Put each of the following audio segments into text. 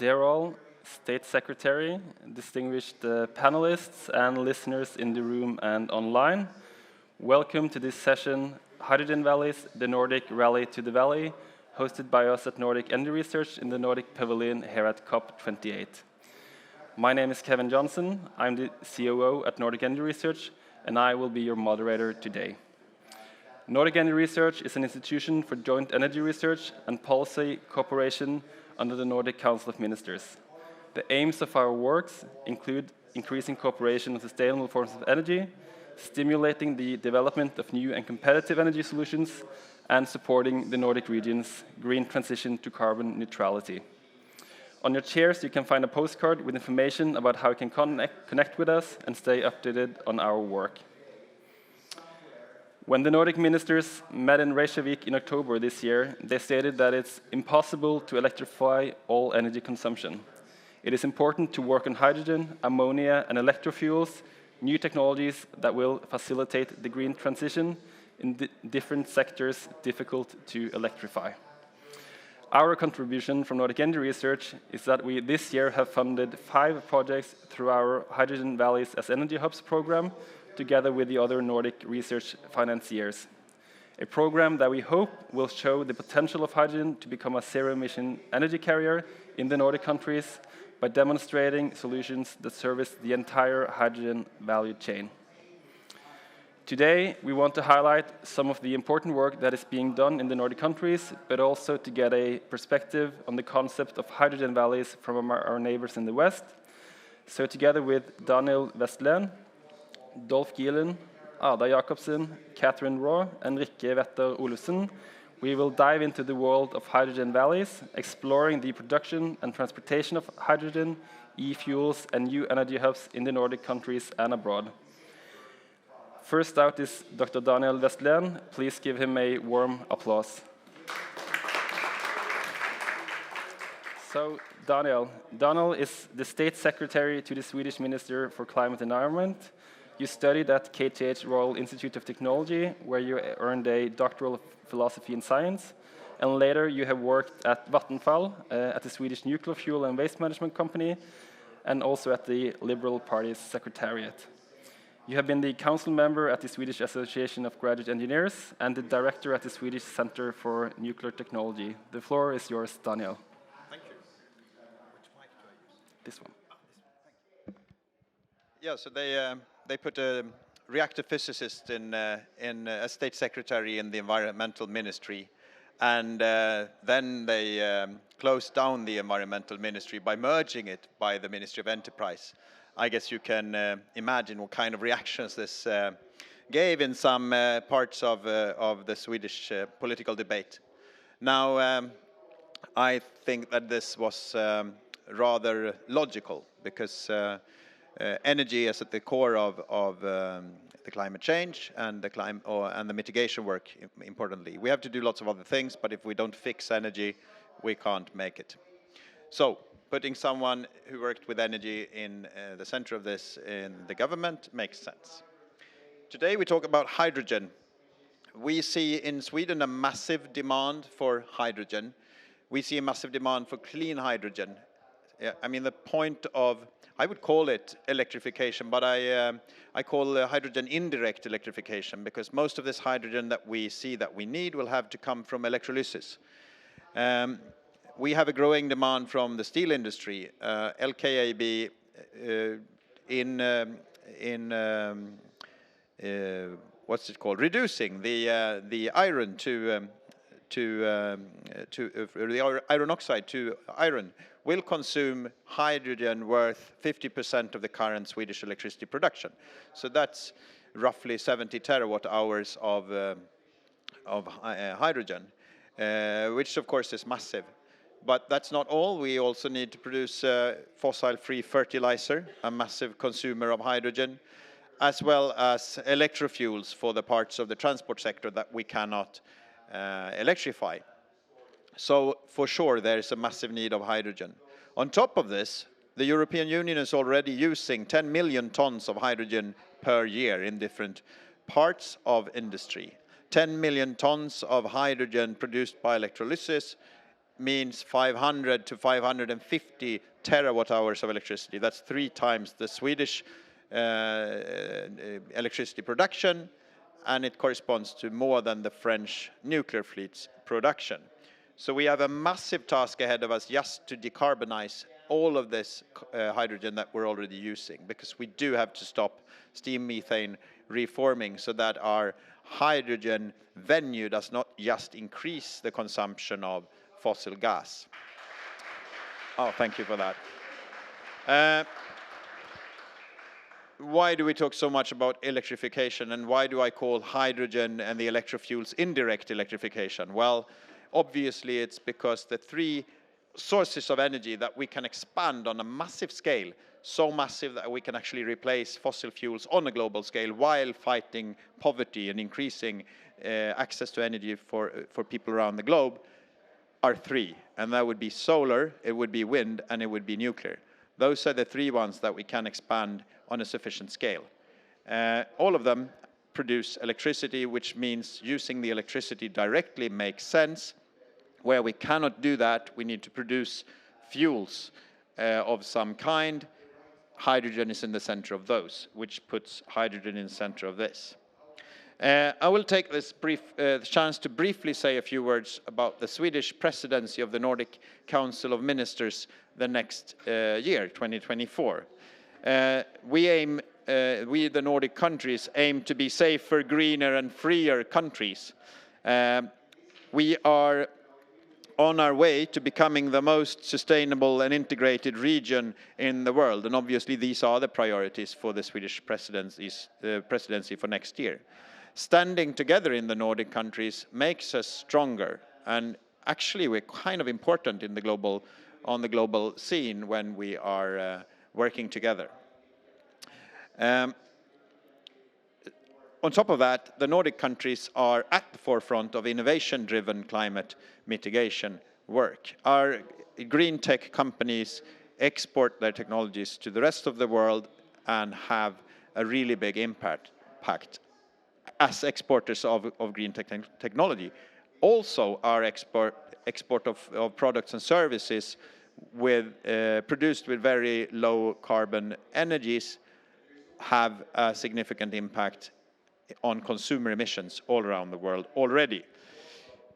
Dear all, State Secretary, distinguished panelists and listeners in the room and online, welcome to this session, Hydrogen Valleys, the Nordic Rally to the Valley, hosted by us at Nordic Energy Research in the Nordic Pavilion here at COP28. My name is Kevin Johnsen, I'm the COO at Nordic Energy Research, and I will be your moderator today. Nordic Energy Research is an institution for joint energy research and policy cooperation under the Nordic Council of Ministers. The aims of our works include increasing cooperation on sustainable forms of energy, stimulating the development of new and competitive energy solutions, and supporting the Nordic region's green transition to carbon neutrality. On your chairs, you can find a postcard with information about how you can connect with us and stay updated on our work. When the Nordic ministers met in Reykjavik in October this year, they stated that it's impossible to electrify all energy consumption. It is important to work on hydrogen, ammonia, and electrofuels, new technologies that will facilitate the green transition in different sectors difficult to electrify. Our contribution from Nordic Energy Research is that we this year have funded 5 projects through our Hydrogen Valleys as Energy Hubs program, together with the other Nordic research financiers. A program that we hope will show the potential of hydrogen to become a zero-emission energy carrier in the Nordic countries by demonstrating solutions that service the entire hydrogen value chain. Today, we want to highlight some of the important work that is being done in the Nordic countries, but also to get a perspective on the concept of hydrogen valleys from our neighbors in the West. So together with Daniel Westlén, Dolf Gielen, Ada Jakobsen, Catherine Raw, and Rikke Olufsen, we will dive into the world of hydrogen valleys, exploring the production and transportation of hydrogen, e-fuels, and new energy hubs in the Nordic countries and abroad. First out is Dr. Daniel Westlén. Please give him a warm applause. So, Daniel is the State Secretary to the Swedish Minister for Climate and Environment. You studied at KTH Royal Institute of Technology, where you earned a doctoral of philosophy and science, and later you have worked at Vattenfall, at the Swedish Nuclear Fuel and Waste Management Company, and also at the Liberal Party's Secretariat. You have been the council member at the Swedish Association of Graduate Engineers and the director at the Swedish Center for Nuclear Technology. The floor is yours, Daniel. Thank you. Which mic do I use? This one. Yeah, so they put a reactor physicist in a state secretary in the environmental ministry, and then they closed down the environmental ministry by merging it by the Ministry of Enterprise. I guess you can imagine what kind of reactions this gave in some parts of the Swedish political debate. Now, I think that this was rather logical, because energy is at the core of the climate change and the mitigation work, importantly. We have to do lots of other things, but if we don't fix energy, we can't make it. So, putting someone who worked with energy in the center of this in the government makes sense. Today we talk about hydrogen. We see in Sweden a massive demand for hydrogen. We see a massive demand for clean hydrogen. I mean, the point of, I would call it electrification, but I call hydrogen indirect electrification, because most of this hydrogen that we see that we need will have to come from electrolysis. We have a growing demand from the steel industry. LKAB what's it called? Reducing the iron the iron oxide to iron will consume hydrogen worth 50% of the current Swedish electricity production. So that's roughly 70 terawatt hours of hydrogen, which of course is massive. But that's not all. We also need to produce fossil-free fertilizer, a massive consumer of hydrogen, as well as electrofuels for the parts of the transport sector that we cannot electrify. So for sure there is a massive need of hydrogen. On top of this, the European Union is already using 10 million tons of hydrogen per year in different parts of industry. 10 million tons of hydrogen produced by electrolysis means 500 to 550 terawatt hours of electricity. That's 3 times the Swedish electricity production, and it corresponds to more than the French nuclear fleet's production. So we have a massive task ahead of us just to decarbonize all of this hydrogen that we're already using, because we do have to stop steam methane reforming so that our hydrogen venue does not just increase the consumption of fossil gas. Oh, thank you for that. Why do we talk so much about electrification, and why do I call hydrogen and the electrofuels indirect electrification? Well, obviously it's because the 3 sources of energy that we can expand on a massive scale, so massive that we can actually replace fossil fuels on a global scale while fighting poverty and increasing access to energy for people around the globe, are 3. And that would be solar, it would be wind, and it would be nuclear. Those are the 3 ones that we can expand on a sufficient scale. All of them produce electricity, which means using the electricity directly makes sense. Where we cannot do that, we need to produce fuels of some kind. Hydrogen is in the center of those, which puts hydrogen in the center of this. I will take this chance to briefly say a few words about the Swedish presidency of the Nordic Council of Ministers the next year, 2024. We, the Nordic countries, aim to be safer, greener and freer countries. We are on our way to becoming the most sustainable and integrated region in the world. And obviously these are the priorities for the Swedish presidency for next year. Standing together in the Nordic countries makes us stronger. And actually we're kind of important in on the global scene when we are working together. On top of that, the Nordic countries are at the forefront of innovation-driven climate mitigation work. Our green tech companies export their technologies to the rest of the world and have a really big impact as exporters of green technology. Also, our export of products and services produced with very low carbon energies have a significant impact on consumer emissions all around the world already.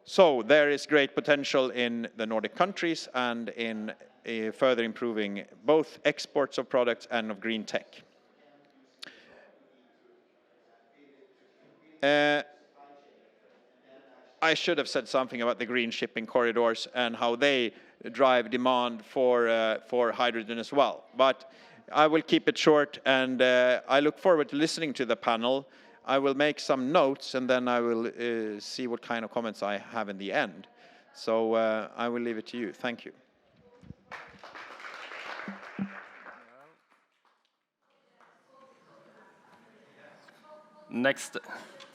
So there is great potential in the Nordic countries and in further improving both exports of products and of green tech. I should have said something about the green shipping corridors and how they drive demand for hydrogen as well. But I will keep it short, and I look forward to listening to the panel. I will make some notes, and then I will see what kind of comments I have in the end. So I will leave it to you. Thank you. Next,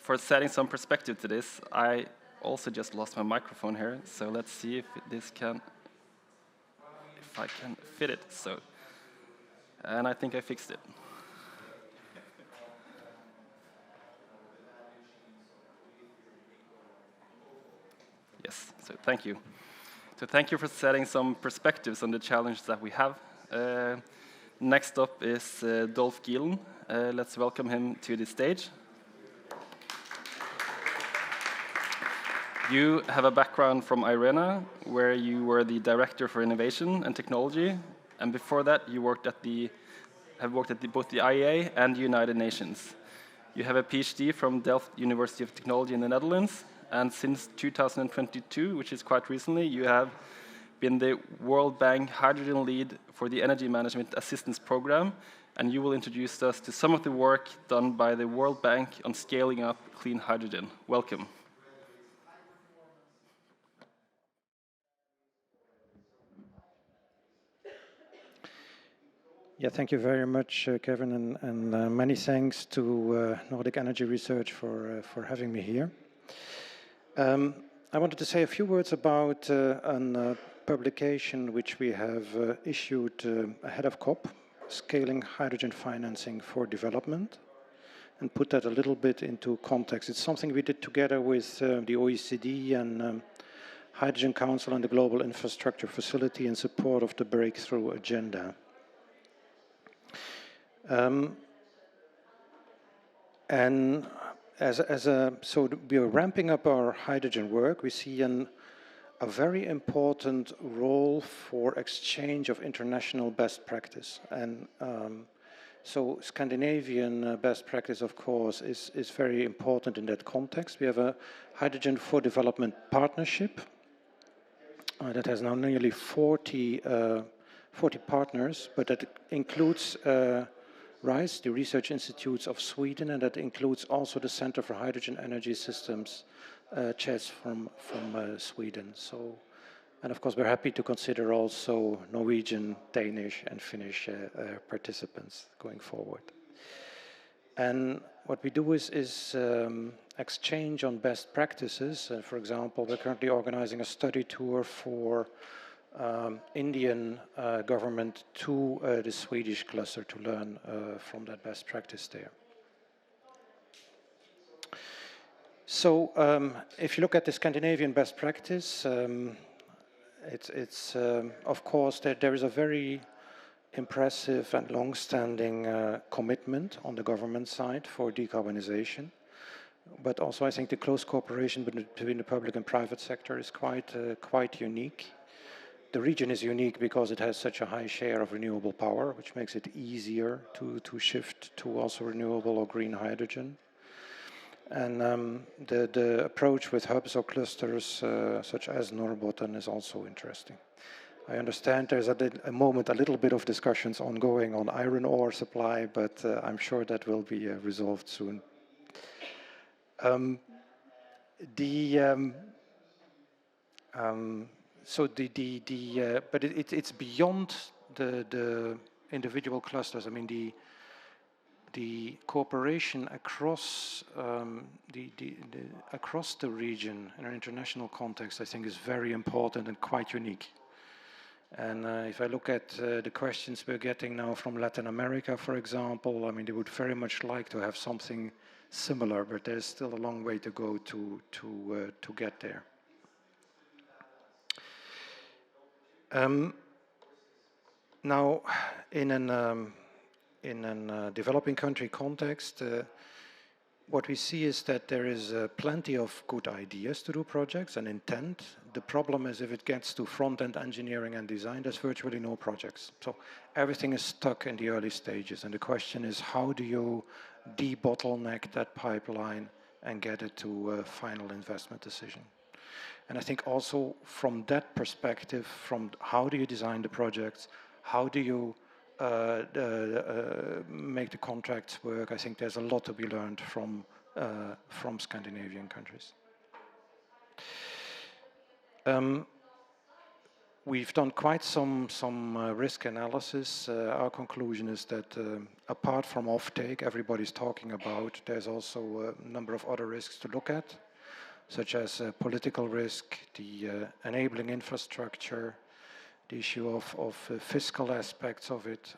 for setting some perspective to this, I also just lost my microphone here. So let's see if I can fit it. And I think I fixed it. Yes, so thank you. So thank you for setting some perspectives on the challenge that we have. Next up is Dolf Gielen. Let's welcome him to the stage. You have a background from IRENA, where you were the Director for Innovation and Technology, and before that you have worked at both the IEA and the United Nations. You have a PhD from Delft University of Technology in the Netherlands, and since 2022, which is quite recently, you have been the World Bank Hydrogen Lead for the Energy Management Assistance Program, and you will introduce us to some of the work done by the World Bank on scaling up clean hydrogen. Welcome. Yeah, thank you very much, Kevin, and many thanks to Nordic Energy Research for having me here. I wanted to say a few words about a publication which we have issued ahead of COP, Scaling Hydrogen Financing for Development, and put that a little bit into context. It's something we did together with the OECD and Hydrogen Council and the Global Infrastructure Facility in support of the Breakthrough Agenda. And so we are ramping up our hydrogen work. We see a very important role for exchange of international best practice. And so Scandinavian best practice, of course, is very important in that context. We have a Hydrogen for Development Partnership that has now nearly 40 partners, but that includes RISE, the Research Institutes of Sweden, and that includes also the Center for Hydrogen Energy Systems, CHES from Sweden. So, and of course, we're happy to consider also Norwegian, Danish, and Finnish participants going forward. And what we do is exchange on best practices. For example, we're currently organizing a study tour for Indian government to the Swedish cluster to learn from that best practice there. So if you look at the Scandinavian best practice, it's of course there is a very impressive and long-standing commitment on the government side for decarbonization. But also I think the close cooperation between the public and private sector is quite unique. The region is unique because it has such a high share of renewable power, which makes it easier to shift to also renewable or green hydrogen. And the approach with hubs or clusters such as Norrbotten is also interesting. I understand there's at the moment a little bit of discussions ongoing on iron ore supply, but I'm sure that will be resolved soon. But it's beyond the individual clusters. I mean, the cooperation across across the region in an international context, I think, is very important and quite unique. And if I look at the questions we're getting now from Latin America, for example, I mean, they would very much like to have something similar, but there's still a long way to go to get there. Now, in a developing country context, what we see is that there is plenty of good ideas to do projects and intent. The problem is if it gets to front-end engineering and design, there's virtually no projects. So everything is stuck in the early stages. And the question is, how do you de-bottleneck that pipeline and get it to a final investment decision? And I think also from that perspective, from how do you design the projects, how do you make the contracts work, I think there's a lot to be learned from Scandinavian countries. We've done quite some risk analysis. Our conclusion is that apart from offtake, everybody's talking about, there's also a number of other risks to look at, such as political risk, the enabling infrastructure, the issue of fiscal aspects of it,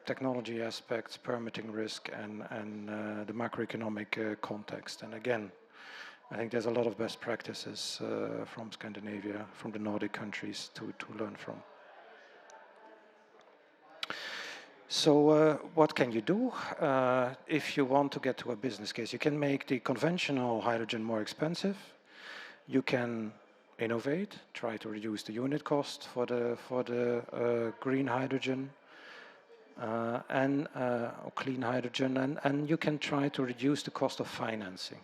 technology aspects, permitting risk, and the macroeconomic context. And again, I think there's a lot of best practices from Scandinavia, from the Nordic countries to learn from. So what can you do if you want to get to a business case? You can make the conventional hydrogen more expensive. You can innovate, try to reduce the unit cost for the green hydrogen or clean hydrogen, and you can try to reduce the cost of financing.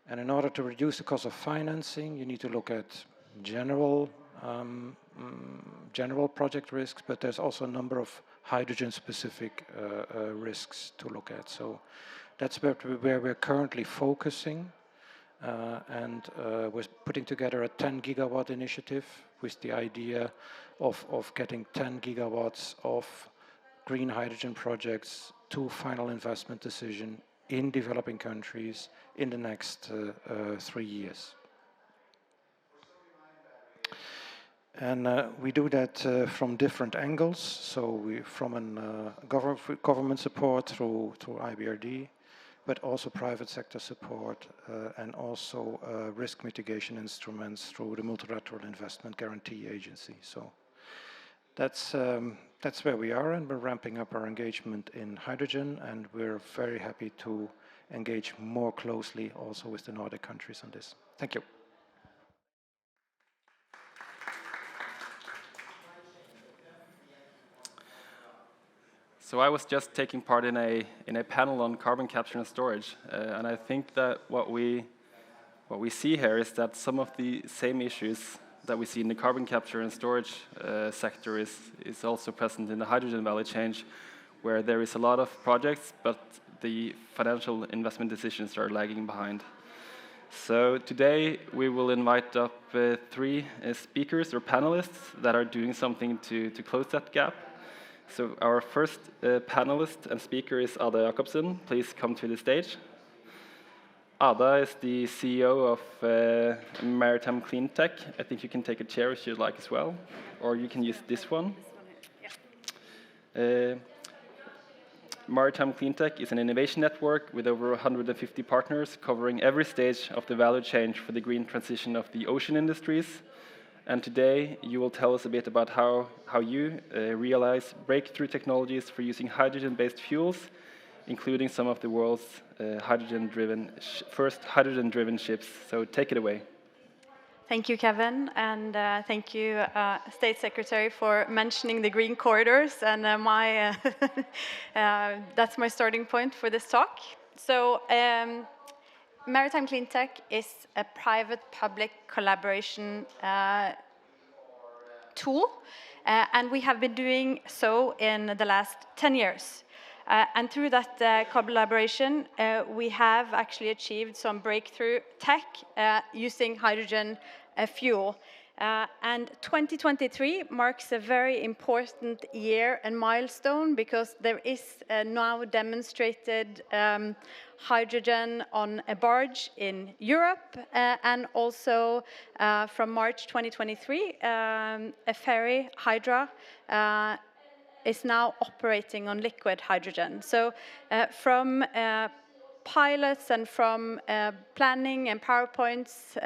And in order to reduce the cost of financing, you need to look at general project risks, but there's also a number of hydrogen-specific risks to look at. So that's where we're currently focusing. And we're putting together a 10 gigawatt initiative with the idea of getting 10 gigawatts of green hydrogen projects to final investment decision in developing countries in the next 3 years. And we do that from different angles. So from government support through IBRD. but also private sector support and also risk mitigation instruments through the Multilateral Investment Guarantee Agency. So that's where we are, and we're ramping up our engagement in hydrogen, and we're very happy to engage more closely also with the Nordic countries on this. Thank you. So I was just taking part in a panel on carbon capture and storage, and I think that what we see here is that some of the same issues that we see in the carbon capture and storage sector is also present in the hydrogen value chain, where there is a lot of projects, but the financial investment decisions are lagging behind. So today we will invite up 3 speakers or panelists that are doing something to close that gap. So our first panelist and speaker is Ada Jakobsen. Please come to the stage. Ada is the CEO of Maritime CleanTech. I think you can take a chair if you'd like as well, or you can use this one. Maritime CleanTech is an innovation network with over 150 partners covering every stage of the value chain for the green transition of the ocean industries. And today you will tell us a bit about how you realize breakthrough technologies for using hydrogen-based fuels, including some of the world's first hydrogen-driven ships. So take it away. Thank you, Kevin, and thank you, State Secretary, for mentioning the green corridors, and that's my starting point for this talk. So Maritime CleanTech is a private-public collaboration tool, and we have been doing so in the last 10 years. And through that collaboration, we have actually achieved some breakthrough tech using hydrogen fuel. And 2023 marks a very important year and milestone because there is now demonstrated hydrogen on a barge in Europe, and also from March 2023, a ferry, Hydra, is now operating on liquid hydrogen. So from pilots and from planning and PowerPoints,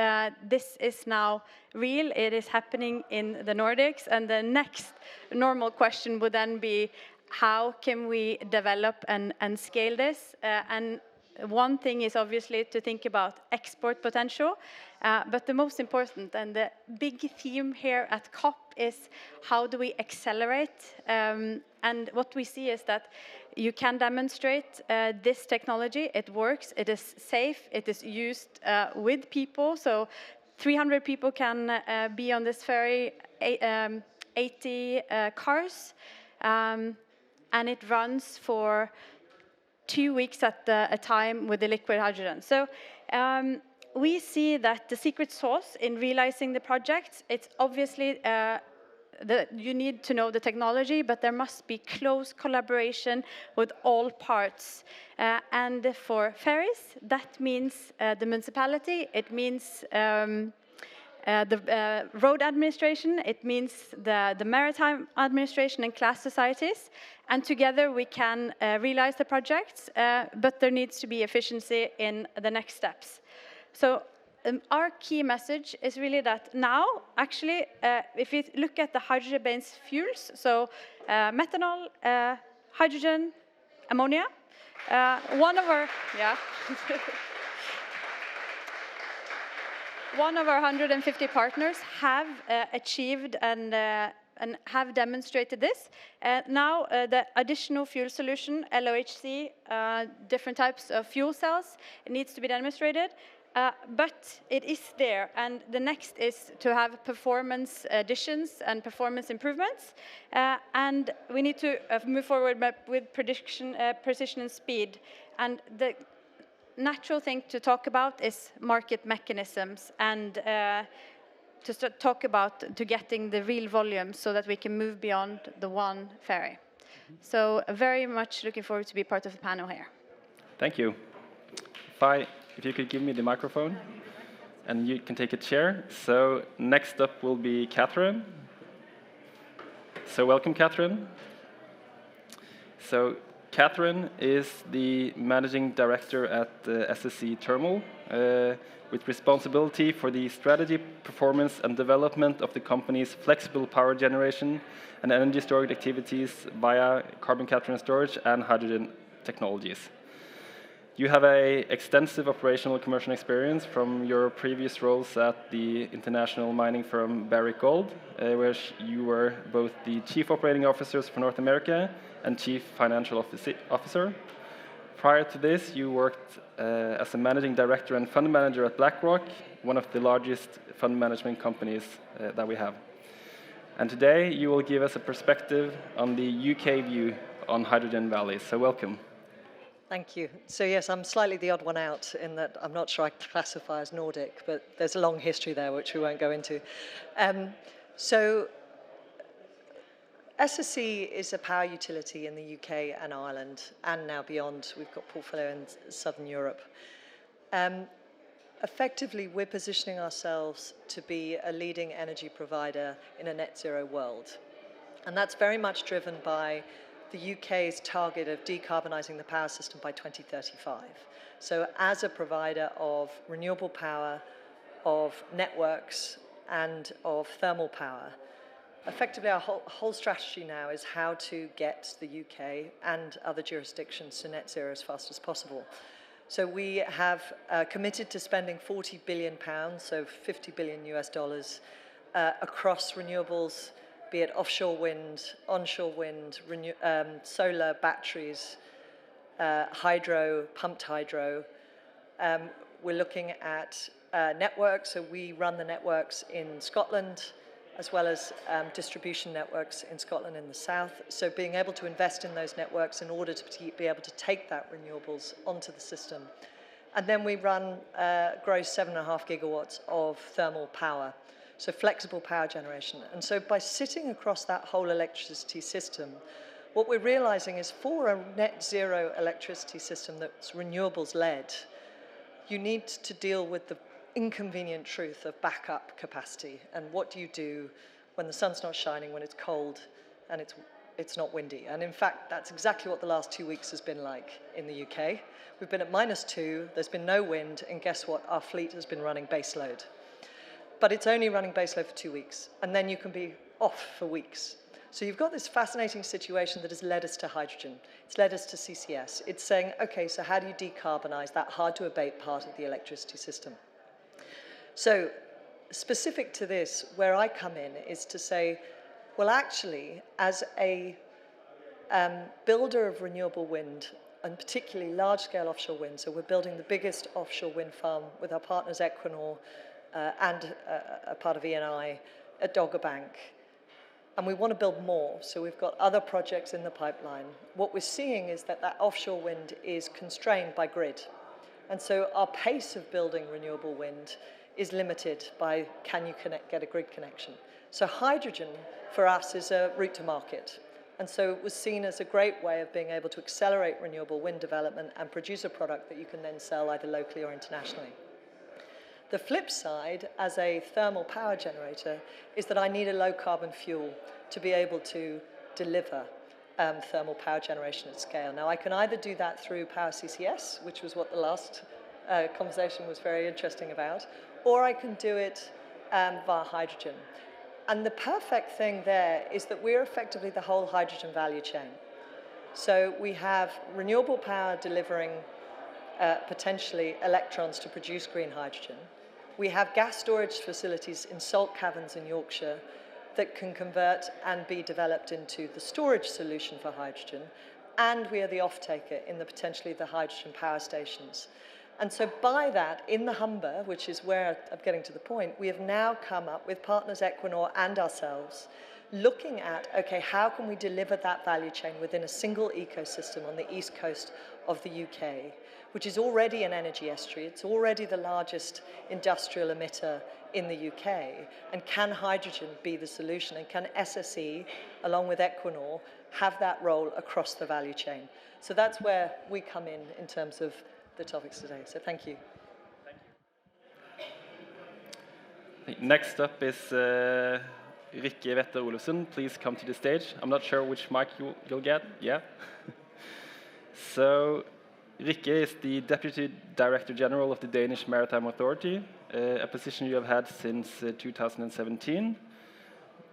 this is now real. It is happening in the Nordics, and the next normal question would then be, how can we develop and scale this? And one thing is obviously to think about export potential, but the most important and the big theme here at COP is how do we accelerate? And what we see is that you can demonstrate this technology, it works, it is safe, it is used with people. So 300 people can be on this ferry, 80 cars, and it runs for 2 weeks at a time with the liquid hydrogen. So we see that the secret sauce in realizing the project, it's obviously you need to know the technology, but there must be close collaboration with all parts. And for ferries, that means the municipality, it means the road administration, it means the maritime administration and class societies, and together we can realize the projects, but there needs to be efficiency in the next steps. So our key message is really that now, actually, if you look at the hydrogen-based fuels, so methanol, hydrogen, ammonia, one of our 150 partners have achieved and have demonstrated this. Now the additional fuel solution, LOHC, different types of fuel cells, it needs to be demonstrated. But it is there, and the next is to have performance additions and performance improvements, and we need to move forward with precision and speed. And the natural thing to talk about is market mechanisms, and to talk about to getting the real volume so that we can move beyond the one ferry. So very much looking forward to be part of the panel here. Thank you. If you could give me the microphone, and you can take a chair. So next up will be Catherine. So welcome, Catherine. So Catherine is the managing director at SSE Thermal, with responsibility for the strategy, performance, and development of the company's flexible power generation and energy storage activities via carbon capture and storage and hydrogen technologies. You have an extensive operational and commercial experience from your previous roles at the international mining firm Barrick Gold, where you were both the Chief Operating Officers for North America and Chief Financial Officer. Prior to this, you worked as a Managing Director and Fund Manager at BlackRock, one of the largest fund management companies that we have. And today, you will give us a perspective on the UK view on hydrogen valleys. So welcome. Thank you. So yes, I'm slightly the odd one out in that I'm not sure I classify as Nordic, but there's a long history there which we won't go into. So SSE is a power utility in the UK and Ireland, and now beyond. We've got portfolio in Southern Europe. Effectively, we're positioning ourselves to be a leading energy provider in a net zero world. And that's very much driven by the UK's target of decarbonising the power system by 2035. So as a provider of renewable power, of networks, and of thermal power, effectively our whole strategy now is how to get the UK and other jurisdictions to net zero as fast as possible. So we have committed to spending £40 billion, so $50 billion US dollars, across renewables, be it offshore wind, onshore wind, solar, batteries, hydro, pumped hydro. We're looking at networks, so we run the networks in Scotland, as well as distribution networks in Scotland in the south. So being able to invest in those networks in order to be able to take that renewables onto the system. And then we run gross 7.5 gigawatts of thermal power. So flexible power generation. And so by sitting across that whole electricity system, what we're realizing is for a net zero electricity system that's renewables led, you need to deal with the inconvenient truth of backup capacity. And what do you do when the sun's not shining, when it's cold and it's not windy? And in fact, that's exactly what the last 2 weeks has been like in the UK. We've been at -2, there's been no wind, and guess what? Our fleet has been running baseload. But it's only running baseload for 2 weeks, and then you can be off for weeks. So you've got this fascinating situation that has led us to hydrogen. It's led us to CCS. It's saying, okay, so how do you decarbonize that hard-to-abate part of the electricity system? So specific to this, where I come in is to say, well, actually, as a builder of renewable wind, and particularly large-scale offshore wind, so we're building the biggest offshore wind farm with our partners Equinor, and a part of ENI at Dogger Bank. And we want to build more, so we've got other projects in the pipeline. What we're seeing is that offshore wind is constrained by grid. And so our pace of building renewable wind is limited by can you get a grid connection. So hydrogen for us is a route to market. And so it was seen as a great way of being able to accelerate renewable wind development and produce a product that you can then sell either locally or internationally. The flip side, as a thermal power generator, is that I need a low-carbon fuel to be able to deliver thermal power generation at scale. Now, I can either do that through power CCS, which was what the last conversation was very interesting about, or I can do it via hydrogen. And the perfect thing there is that we're effectively the whole hydrogen value chain. So we have renewable power delivering potentially electrons to produce green hydrogen. We have gas storage facilities in salt caverns in Yorkshire that can convert and be developed into the storage solution for hydrogen. And we are the off-taker in potentially the hydrogen power stations. And so by that, in the Humber, which is where I'm getting to the point, we have now come up with partners Equinor and ourselves, looking at, okay, how can we deliver that value chain within a single ecosystem on the east coast of the UK, which is already an energy estuary. It's already the largest industrial emitter in the UK. And can hydrogen be the solution? And can SSE, along with Equinor, have that role across the value chain? So that's where we come in terms of the topics today. So thank you. Thank you. Next up is Rikke Olufsen. Please come to the stage. I'm not sure which mic you'll get. Yeah. So, Rikke is the Deputy Director General of the Danish Maritime Authority, a position you have had since 2017.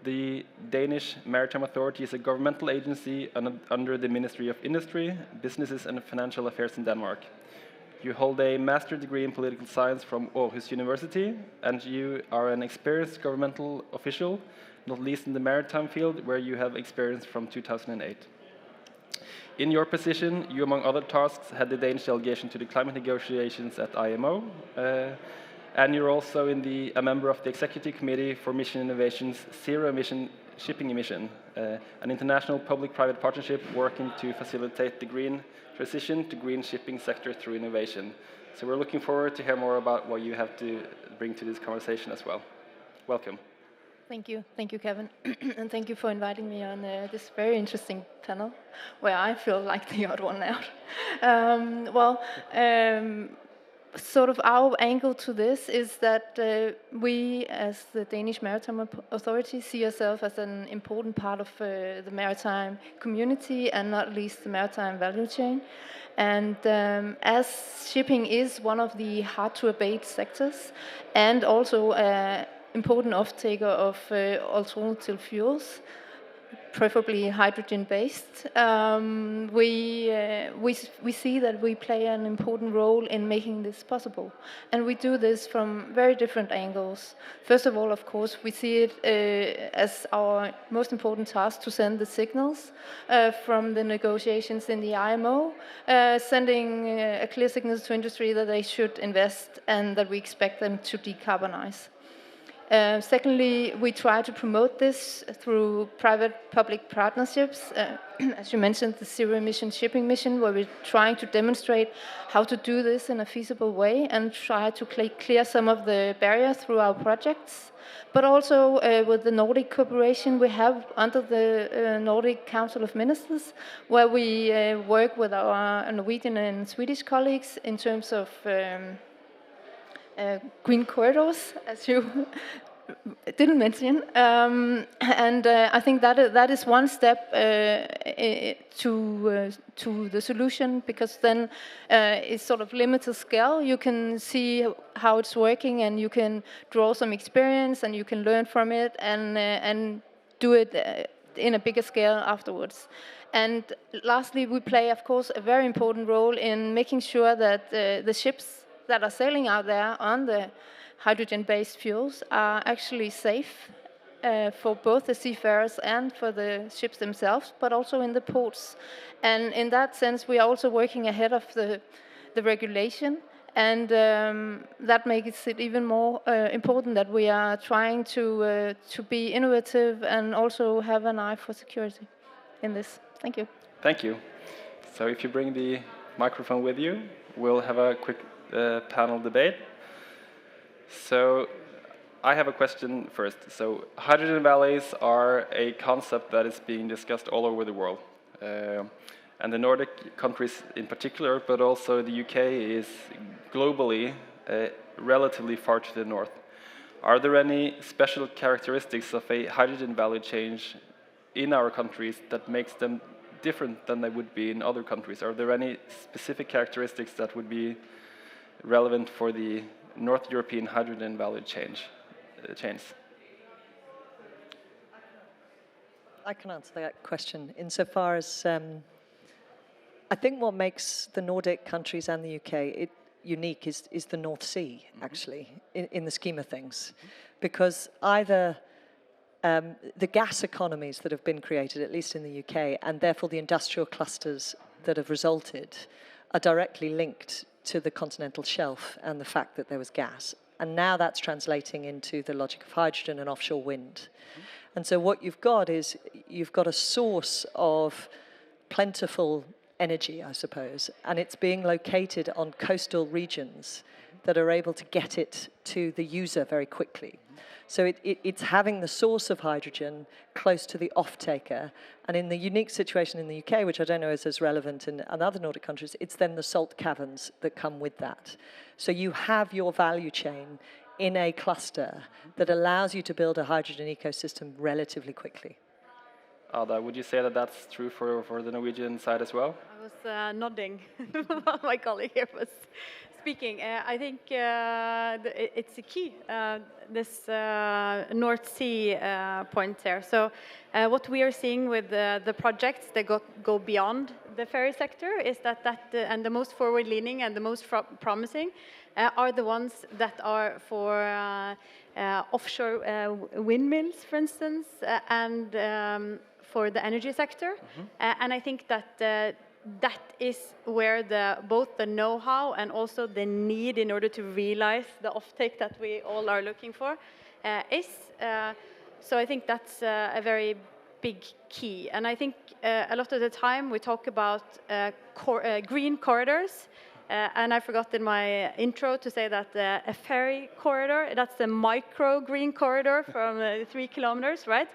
The Danish Maritime Authority is a governmental agency under the Ministry of Industry, Businesses and Financial Affairs in Denmark. You hold a master's degree in political science from Aarhus University, and you are an experienced governmental official, not least in the maritime field, where you have experience from 2008. In your position, you, among other tasks, had the Danish delegation to the climate negotiations at IMO, and you're also a member of the Executive Committee for Mission Innovation's Zero Emission Shipping Emission, an international public-private partnership working to facilitate the green transition to green shipping sector through innovation. So we're looking forward to hear more about what you have to bring to this conversation as well. Welcome. Thank you, Kevin, and thank you for inviting me on this very interesting panel, where I feel like the odd one out. Sort of our angle to this is that we, as the Danish Maritime Authority, see ourselves as an important part of the maritime community, and not least the maritime value chain. And as shipping is one of the hard-to-abate sectors, and also important off-taker of alternative fuels, preferably hydrogen-based, we see that we play an important role in making this possible. And we do this from very different angles. First of all, of course, we see it as our most important task to send the signals from the negotiations in the IMO, sending a clear signal to industry that they should invest and that we expect them to decarbonize. Secondly, we try to promote this through private-public partnerships. As you mentioned, the zero-emission shipping mission, where we're trying to demonstrate how to do this in a feasible way and try to clear some of the barriers through our projects. But also with the Nordic cooperation we have under the Nordic Council of Ministers, where we work with our Norwegian and Swedish colleagues in terms of green corridors, as you didn't mention, and I think that is one step to the solution, because then it's sort of limited scale. You can see how it's working, and you can draw some experience, and you can learn from it, and do it in a bigger scale afterwards. And lastly, we play, of course, a very important role in making sure that the ships that are sailing out there on the hydrogen-based fuels are actually safe for both the seafarers and for the ships themselves, but also in the ports. And in that sense, we are also working ahead of the regulation, and that makes it even more important that we are trying to be innovative and also have an eye for security in this. Thank you. Thank you. So if you bring the microphone with you, we'll have a quick panel debate. So I have a question first. So hydrogen valleys are a concept that is being discussed all over the world. And the Nordic countries in particular, but also the UK, is globally relatively far to the north. Are there any special characteristics of a hydrogen value chain in our countries that makes them different than they would be in other countries? Are there any specific characteristics that would be relevant for the North European hydrogen value chains? I can answer that question insofar as I think what makes the Nordic countries and the UK unique is the North Sea, actually, in the scheme of things. Because either the gas economies that have been created, at least in the UK, and therefore the industrial clusters that have resulted, are directly linked to the continental shelf and the fact that there was gas. And now that's translating into the logic of hydrogen and offshore wind. And so what you've got is, you've got a source of plentiful energy, I suppose, and it's being located on coastal regions that are able to get it to the user very quickly. So it's having the source of hydrogen close to the off-taker. And in the unique situation in the UK, which I don't know is as relevant in other Nordic countries, it's then the salt caverns that come with that. So you have your value chain in a cluster that allows you to build a hydrogen ecosystem relatively quickly. Ada, would you say that that's true for the Norwegian side as well? I was nodding while my colleague here was speaking. I think it's a key, this North Sea point there. So what we are seeing with the projects that go beyond the ferry sector is that and the most forward-leaning and the most promising are the ones that are for offshore windmills, for instance, and for the energy sector. And I think that that is where both the know-how and also the need in order to realize the offtake that we all are looking for is. So I think that's a very big key. And I think a lot of the time we talk about green corridors. And I forgot in my intro to say that a ferry corridor, that's the micro green corridor from 3 kilometers, right?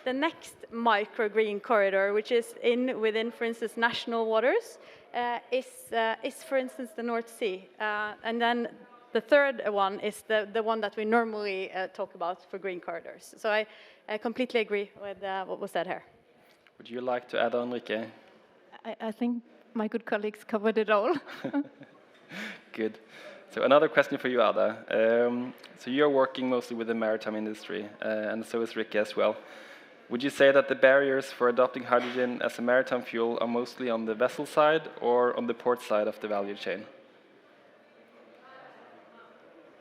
The next micro green corridor, which is within, for instance, national waters, is, for instance, the North Sea. And then the third one is the one that we normally talk about for green corridors. So I completely agree with what was said here. Would you like to add on, Rikke? I think my good colleagues covered it all. Good. So another question for you, Ada. So you're working mostly with the maritime industry, and so is Rikke as well. Would you say that the barriers for adopting hydrogen as a maritime fuel are mostly on the vessel side or on the port side of the value chain?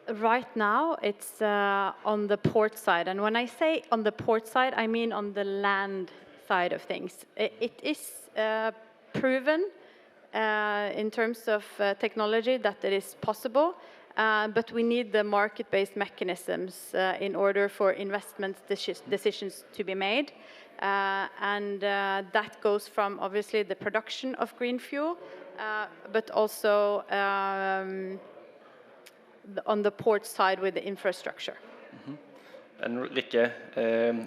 Right now, it's on the port side. And when I say on the port side, I mean on the land side of things. It is proven in terms of technology that it is possible, but we need the market-based mechanisms in order for investment decisions to be made. And that goes from, obviously, the production of green fuel, but also on the port side with the infrastructure. And Rikke,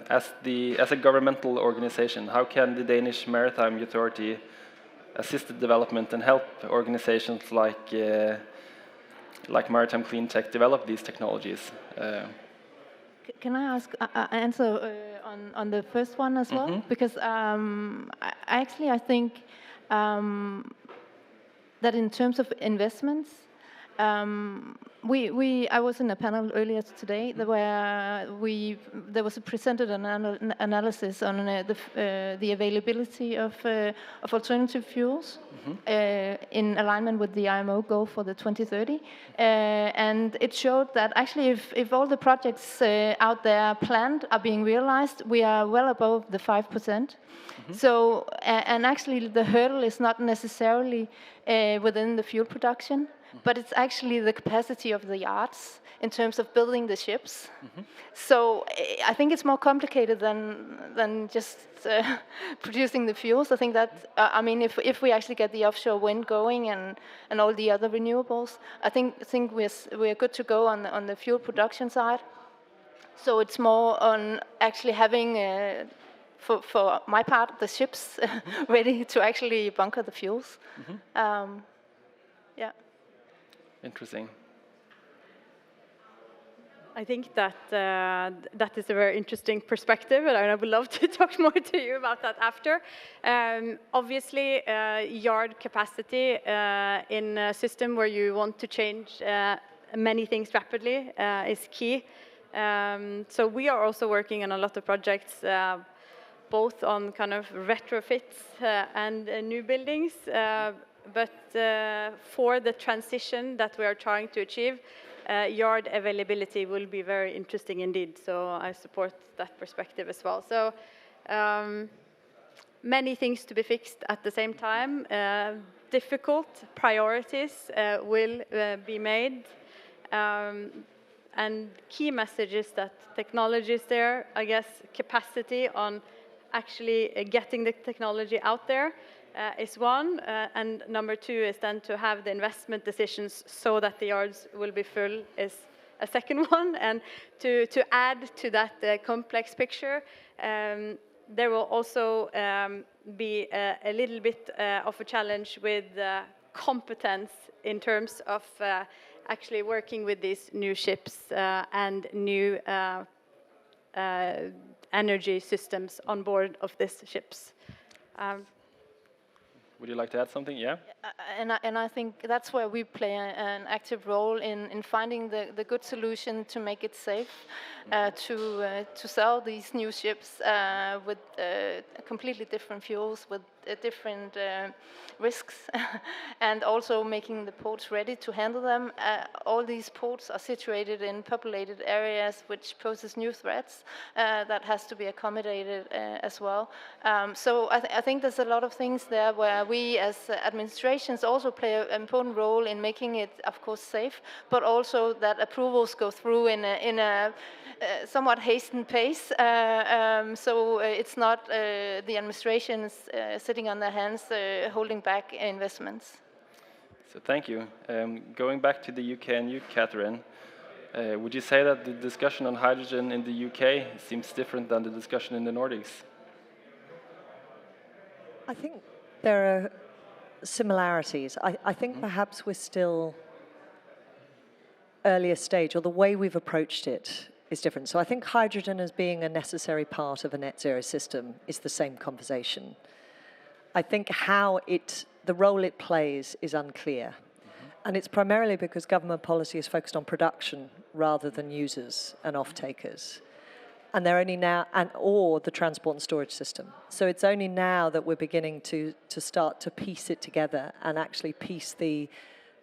as a governmental organization, how can the Danish Maritime Authority assist the development and help organizations like Maritime CleanTech develop these technologies? Can I answer on the first one as well? Because I think that in terms of investments, I was in a panel earlier today where there was presented an analysis on the availability of alternative fuels in alignment with the IMO goal for the 2030, and it showed that actually if all the projects out there planned are being realized, we are well above the 5%. So and actually the hurdle is not necessarily within the fuel production, but it's actually the capacity of the yards in terms of building the ships. So I think it's more complicated than just producing the fuels. I think that, I mean, if we actually get the offshore wind going and all the other renewables, I think we're good to go on the fuel production side. So it's more on actually having, for my part, the ships ready to actually bunker the fuels. Yeah. Interesting. I think that that is a very interesting perspective, and I would love to talk more to you about that after. Obviously, yard capacity in a system where you want to change many things rapidly is key. So we are also working on a lot of projects, both on kind of retrofits and new buildings. But for the transition that we are trying to achieve, yard availability will be very interesting indeed. So I support that perspective as well. So many things to be fixed at the same time. Difficult priorities will be made. And key message is that technology is there. I guess capacity on actually getting the technology out there is one, and number two is then to have the investment decisions so that the yards will be full is a second one. And to add to that complex picture, there will also be a little bit of a challenge with competence in terms of actually working with these new ships and new energy systems on board of these ships. Would you like to add something? Yeah. And I think that's where we play an active role in finding the good solution to make it safe, to sell these new ships with completely different fuels, with different risks, and also making the ports ready to handle them. All these ports are situated in populated areas, which poses new threats that has to be accommodated as well. So I think there's a lot of things there where we as administrations also play an important role in making it, of course, safe, but also that approvals go through in a somewhat hastened pace. So it's not the administrations sitting on their hands holding back investments. So thank you. Going back to the UK and you, Catherine, would you say that the discussion on hydrogen in the UK seems different than the discussion in the Nordics? I think there are similarities. I think perhaps we're still earlier stage, or the way we've approached it is different. So I think hydrogen as being a necessary part of a net zero system is the same conversation. I think the role it plays is unclear. And it's primarily because government policy is focused on production rather than users and off-takers. And they're only now, or the transport and storage system. So it's only now that we're beginning to start to piece it together and actually piece the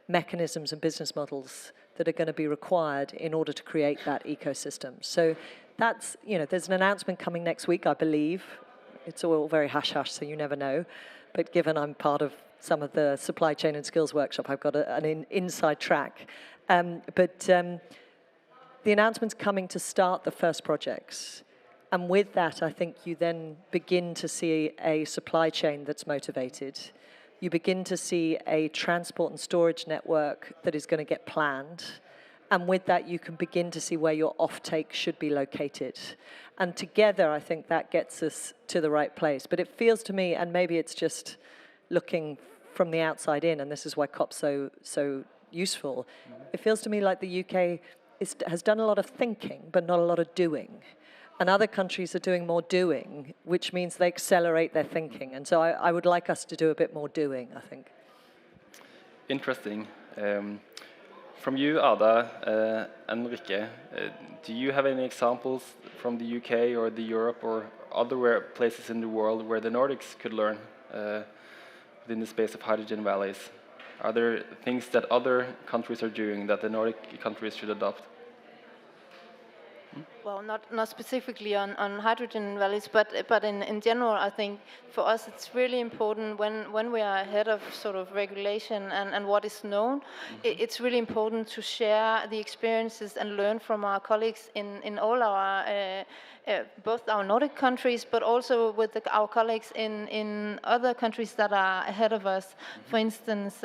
mechanisms and business models that are going to be required in order to create that ecosystem. So that's, there's an announcement coming next week, I believe. It's all very hush-hush, so you never know. But given I'm part of some of the supply chain and skills workshop, I've got an inside track. But the announcement's coming to start the first projects. And with that, I think you then begin to see a supply chain that's motivated. You begin to see a transport and storage network that is going to get planned. And with that, you can begin to see where your offtake should be located. And together, I think that gets us to the right place. But it feels to me, and maybe it's just looking from the outside in, and this is why COP's so useful, it feels to me like the UK has done a lot of thinking, but not a lot of doing. And other countries are doing more doing, which means they accelerate their thinking. And so I would like us to do a bit more doing, I think. Interesting. From you, Ada and Rikke, do you have any examples from the UK or the Europe or other places in the world where the Nordics could learn within the space of hydrogen valleys? Are there things that other countries are doing that the Nordic countries should adopt? Well, not specifically on hydrogen valleys, but in general, I think for us it's really important when we are ahead of sort of regulation and what is known, it's really important to share the experiences and learn from our colleagues in all our both our Nordic countries, but also with our colleagues in other countries that are ahead of us. For instance,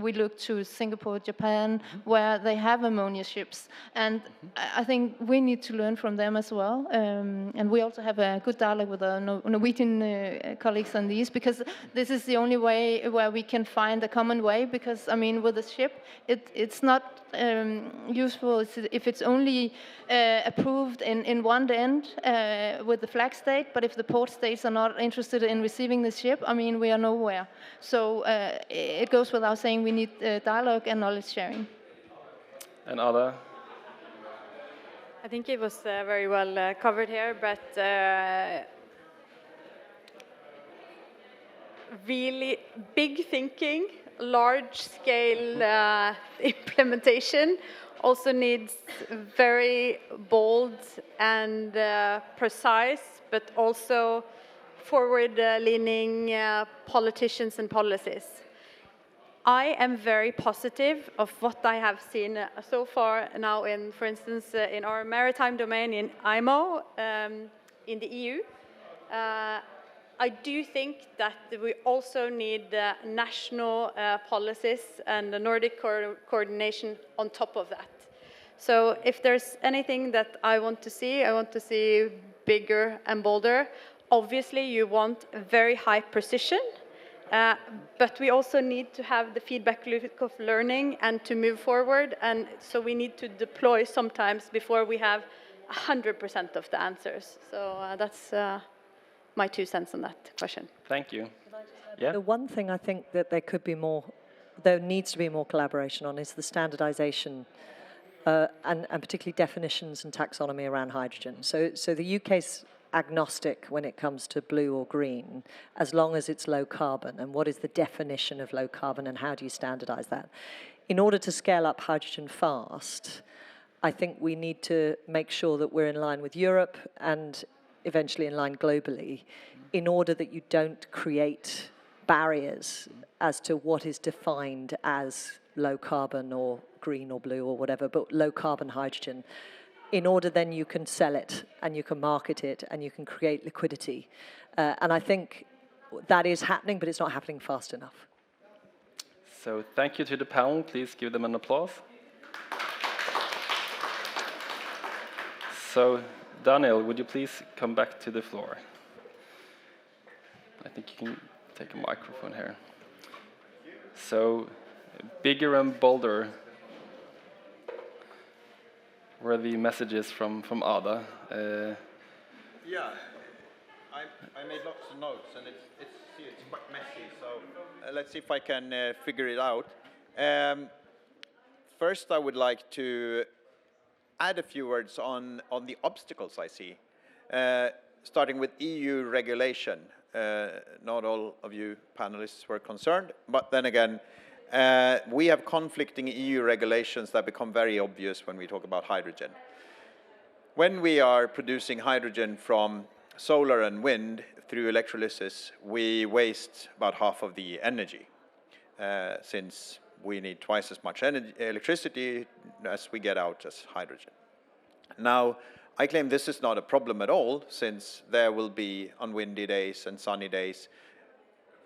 we look to Singapore, Japan, where they have ammonia ships, and I think we need to learn from them as well. And we also have a good dialogue with our Norwegian colleagues on these, because this is the only way where we can find a common way. Because I mean, with a ship, it's not useful if it's only approved in one end with the flag state, but if the port states are not interested in receiving the ship, I mean, we are nowhere. So it goes without saying we need dialogue and knowledge sharing. And Ada? I think it was very well covered here, but really big thinking, large-scale implementation also needs very bold and precise, but also forward-leaning politicians and policies. I am very positive of what I have seen so far now in, for instance, in our maritime domain in IMO, in the EU. I do think that we also need national policies and the Nordic coordination on top of that. So if there's anything that I want to see bigger and bolder. Obviously, you want very high precision, but we also need to have the feedback loop of learning and to move forward. And so we need to deploy sometimes before we have 100% of the answers. So that's my 2 cents on that question. Thank you. Yeah. The one thing I think that there needs to be more collaboration on is the standardization and particularly definitions and taxonomy around hydrogen. So the UK's agnostic when it comes to blue or green, as long as it's low carbon. And what is the definition of low carbon and how do you standardize that? In order to scale up hydrogen fast, I think we need to make sure that we're in line with Europe and eventually in line globally, in order that you don't create barriers as to what is defined as low carbon or green or blue or whatever, but low carbon hydrogen, in order then you can sell it and you can market it and you can create liquidity. And I think that is happening, but it's not happening fast enough. So thank you to the panel. Please give them an applause. So Daniel, would you please come back to the floor? I think you can take a microphone here. So, bigger and bolder were the messages from Ada. Yeah, I made lots of notes, and it's quite messy. So let's see if I can figure it out. First, I would like to add a few words on the obstacles I see, starting with EU regulation. Not all of you panelists were concerned, but then again, we have conflicting EU regulations that become very obvious when we talk about hydrogen. When we are producing hydrogen from solar and wind through electrolysis, we waste about half of the energy, since we need twice as much electricity as we get out as hydrogen. Now, I claim this is not a problem at all, since there will be, on windy days and sunny days,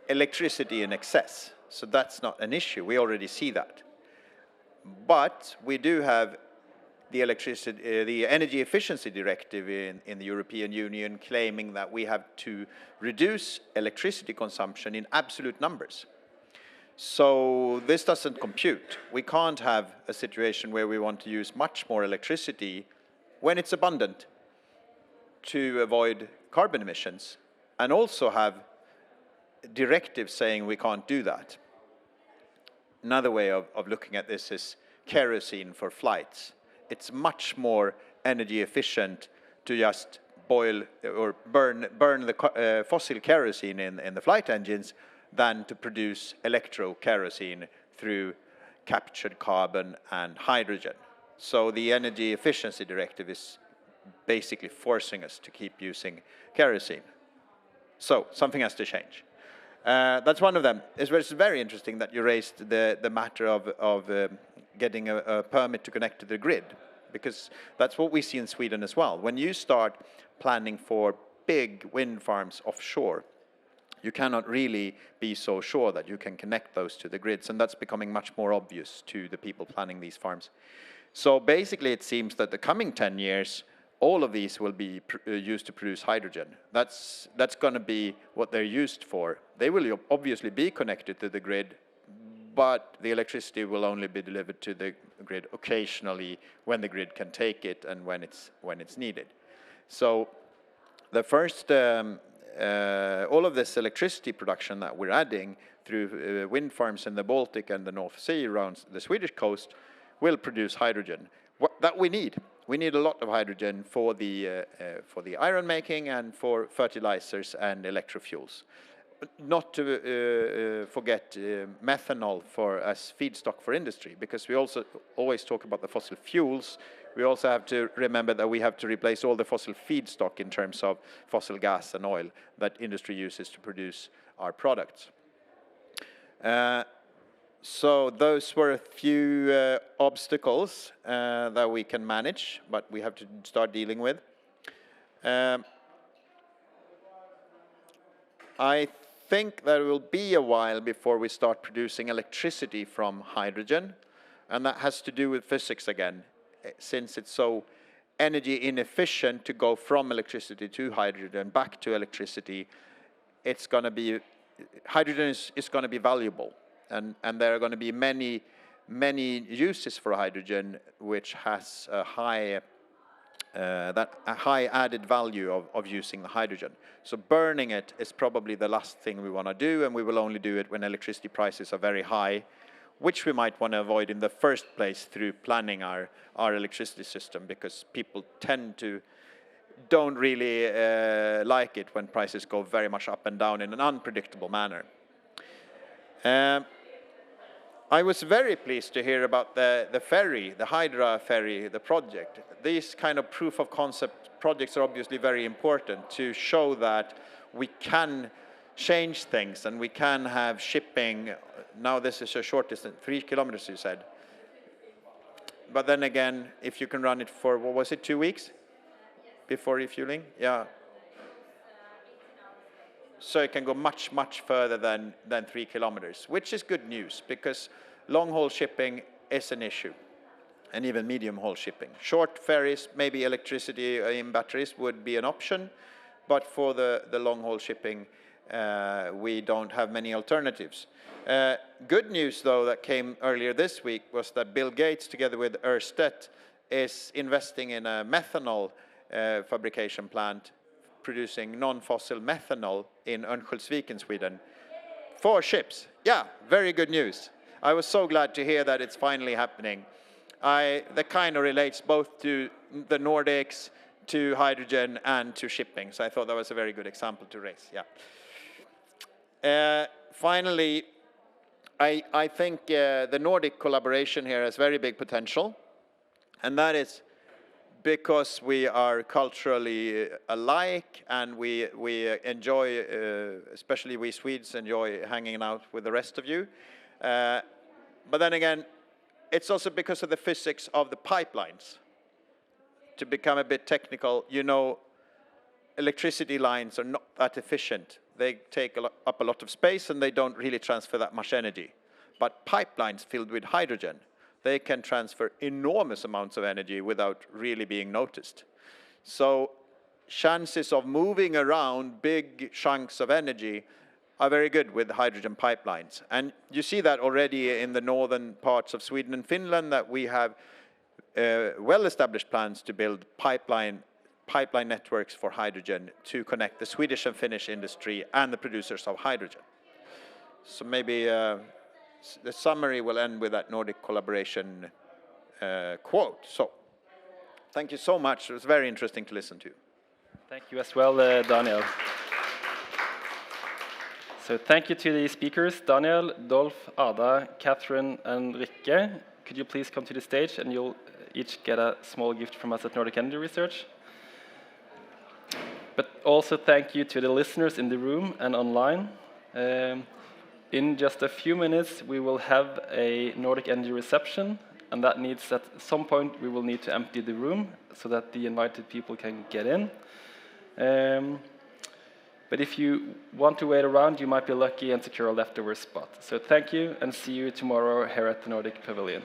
electricity in excess. So that's not an issue. We already see that. But we do have the Energy Efficiency Directive in the European Union claiming that we have to reduce electricity consumption in absolute numbers. So this doesn't compute. We can't have a situation where we want to use much more electricity when it's abundant to avoid carbon emissions, and also have directives saying we can't do that. Another way of looking at this is kerosene for flights. It's much more energy efficient to just boil or burn the fossil kerosene in the flight engines than to produce electro-kerosene through captured carbon and hydrogen. So the Energy Efficiency Directive is basically forcing us to keep using kerosene. So something has to change. That's one of them. It's very interesting that you raised the matter of getting a permit to connect to the grid, because that's what we see in Sweden as well. When you start planning for big wind farms offshore, you cannot really be so sure that you can connect those to the grids, and that's becoming much more obvious to the people planning these farms. So basically it seems that the coming 10 years, all of these will be used to produce hydrogen. That's going to be what they're used for. They will obviously be connected to the grid, but the electricity will only be delivered to the grid occasionally when the grid can take it and when it's needed. So the first, all of this electricity production that we're adding through wind farms in the Baltic and the North Sea around the Swedish coast will produce hydrogen. That we need. We need a lot of hydrogen for the iron making and for fertilizers and electrofuels. Not to forget methanol as feedstock for industry, because we also always talk about the fossil fuels. We also have to remember that we have to replace all the fossil feedstock in terms of fossil gas and oil that industry uses to produce our products. So those were a few obstacles that we can manage, but we have to start dealing with. I think that it will be a while before we start producing electricity from hydrogen, and that has to do with physics again. Since it's so energy inefficient to go from electricity to hydrogen back to electricity, it's going to be, hydrogen is going to be valuable. And there are going to be many uses for hydrogen, which has a high that high added value of using the hydrogen. So burning it is probably the last thing we want to do, and we will only do it when electricity prices are very high, which we might want to avoid in the first place through planning our electricity system, because people don't really like it when prices go very much up and down in an unpredictable manner. I was very pleased to hear about the ferry, the Hydra ferry, the project. These kind of proof of concept projects are obviously very important to show that we can change things and we can have shipping. Now this is a short distance, 3 kilometers you said. But then again, if you can run it for, what was it, 2 weeks? Before refueling? Yeah. So it can go much, much further than 3 kilometers, which is good news, because long-haul shipping is an issue, and even medium-haul shipping. Short ferries, maybe electricity in batteries would be an option, but for the long-haul shipping, we don't have many alternatives. Good news, though, that came earlier this week was that Bill Gates, together with Ørsted, is investing in a methanol fabrication plant producing non-fossil methanol in Örnsköldsvik in Sweden for ships. Yeah, very good news. I was so glad to hear that it's finally happening. That kind of relates both to the Nordics, to hydrogen, and to shipping. So I thought that was a very good example to raise. Yeah. Finally, I think the Nordic collaboration here has very big potential, and that is because we are culturally alike, and we enjoy, especially we Swedes, enjoy hanging out with the rest of you. But then again, it's also because of the physics of the pipelines. To become a bit technical, you know, electricity lines are not that efficient. They take up a lot of space, and they don't really transfer that much energy. But pipelines filled with hydrogen, they can transfer enormous amounts of energy without really being noticed. So chances of moving around big chunks of energy are very good with hydrogen pipelines. And you see that already in the northern parts of Sweden and Finland, that we have well-established plans to build pipeline networks for hydrogen to connect the Swedish and Finnish industry and the producers of hydrogen. So maybe the summary will end with that Nordic collaboration quote. So thank you so much. It was very interesting to listen to. Thank you as well, Daniel. So thank you to the speakers, Daniel, Dolf, Ada, Catherine, and Rikke. Could you please come to the stage, and you'll each get a small gift from us at Nordic Energy Research. But also thank you to the listeners in the room and online. In just a few minutes, we will have a Nordic Energy reception, and that means at some point we will need to empty the room so that the invited people can get in. But if you want to wait around, you might be lucky and secure a leftover spot. So thank you, and see you tomorrow here at the Nordic Pavilion.